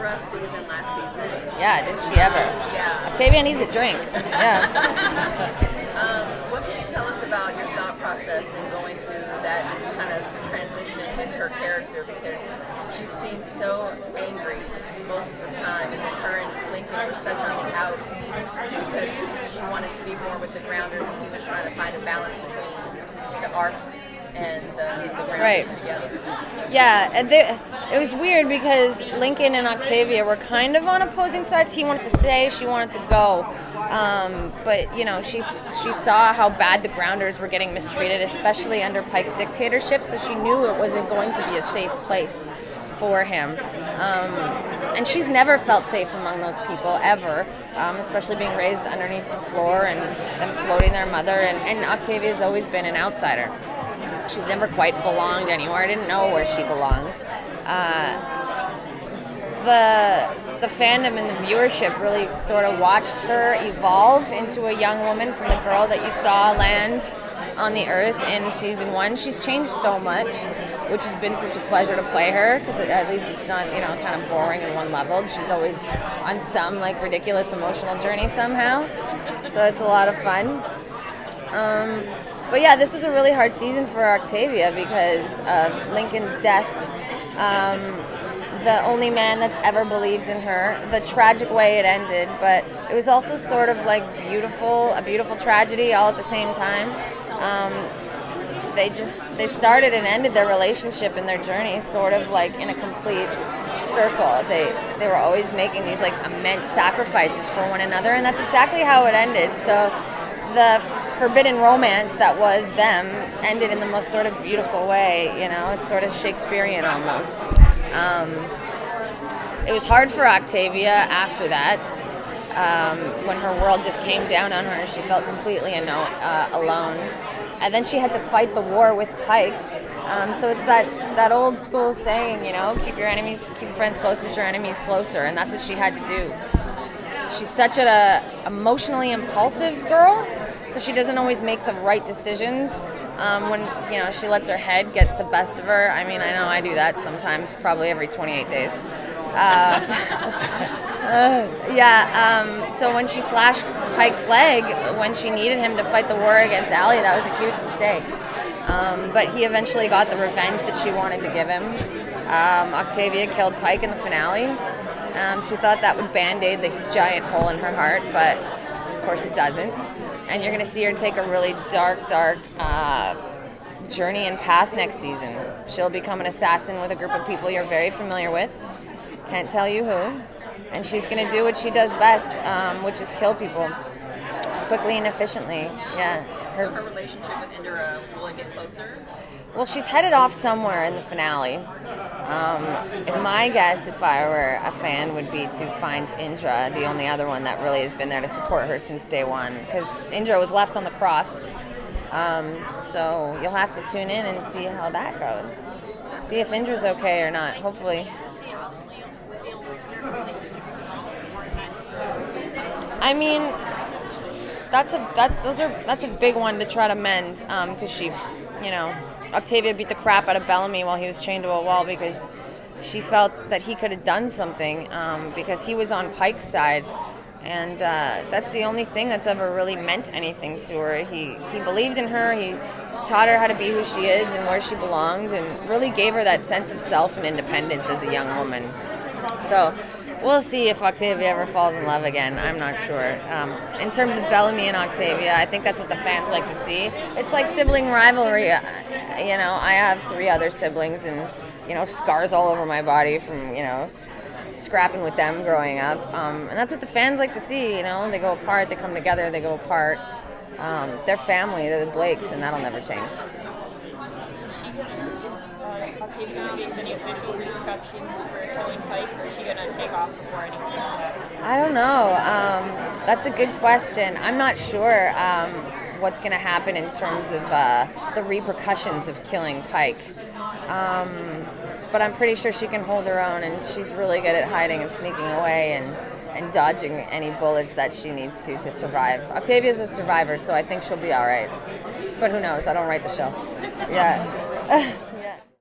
rough season last season. Yeah, did she ever? Yeah. Octavia needs a drink. Yeah. What can you tell us about your thought process in going through that kind of transition with her character? Because she seems so angry most of the time, and then her and Lincoln were such on the outs because she wanted to be more with the Grounders, and he was trying to find a balance between the arcs and the Grounders together. Yeah, and it was weird because Lincoln and Octavia were kind of on opposing sides. He wanted to stay, she wanted to go. But, she saw how bad the Grounders were getting mistreated, especially under Pike's dictatorship, so she knew it wasn't going to be a safe place for him. And she's never felt safe among those people, ever, especially being raised underneath the floor and floating their mother. And Octavia's always been an outsider. She's never quite belonged anywhere. I didn't know where she belonged. The fandom and the viewership really sort of watched her evolve into a young woman from the girl that you saw land on the earth in season 1. She's changed so much, which has been such a pleasure to play her, because at least it's not, kind of boring and one-leveled. She's always on some, ridiculous emotional journey somehow. So it's a lot of fun. But yeah, this was a really hard season for Octavia because of Lincoln's death. The only man that's ever believed in her, the tragic way it ended, but it was also sort of a beautiful tragedy all at the same time. They started and ended their relationship and their journey sort of in a complete circle. They were always making these immense sacrifices for one another, and that's exactly how it ended. So the forbidden romance that was them ended in the most sort of beautiful way. It's sort of Shakespearean almost. It was hard for Octavia after that, when her world just came down on her and she felt completely alone. And then she had to fight the war with Pike. So it's that old school saying, keep your friends close, but your enemies closer. And that's what she had to do. She's such an emotionally impulsive girl, so she doesn't always make the right decisions. When she lets her head get the best of her. I mean, I know I do that sometimes, probably every 28 days. So when she slashed Pike's leg when she needed him to fight the war against Allie, that was a huge mistake. But he eventually got the revenge that she wanted to give him. Octavia killed Pike in the finale. She thought that would band-aid the giant hole in her heart, but of course it doesn't. And you're going to see her take a really dark journey and path next season. She'll become an assassin with a group of people you're very familiar with. Can't tell you who. And she's going to do what she does best, which is kill people quickly and efficiently. Yeah. Her relationship with Indra, will it get closer? Well, she's headed off somewhere in the finale. My guess, if I were a fan, would be to find Indra, the only other one that really has been there to support her since day one, because Indra was left on the cross. So you'll have to tune in and see how that goes. See if Indra's okay or not, hopefully. I mean, that's a big one to try to mend, because she, Octavia beat the crap out of Bellamy while he was chained to a wall because she felt that he could have done something, because he was on Pike's side, and that's the only thing that's ever really meant anything to her. He believed in her, he taught her how to be who she is and where she belonged, and really gave her that sense of self and independence as a young woman. So we'll see if Octavia ever falls in love again. I'm not sure. In terms of Bellamy and Octavia, I think that's what the fans like to see. It's like sibling rivalry. I have 3 other siblings, and scars all over my body from scrapping with them growing up. And that's what the fans like to see. They go apart, they come together, they go apart. They're family. They're the Blakes, and that'll never change. Octavia going to face any official repercussions for killing Pike, or is she going to take off before anything? I don't know. That's a good question. I'm not sure what's going to happen in terms of the repercussions of killing Pike. But I'm pretty sure she can hold her own, and she's really good at hiding and sneaking away and dodging any bullets that she needs to survive. Octavia's a survivor, so I think she'll be all right. But who knows? I don't write the show. Yeah.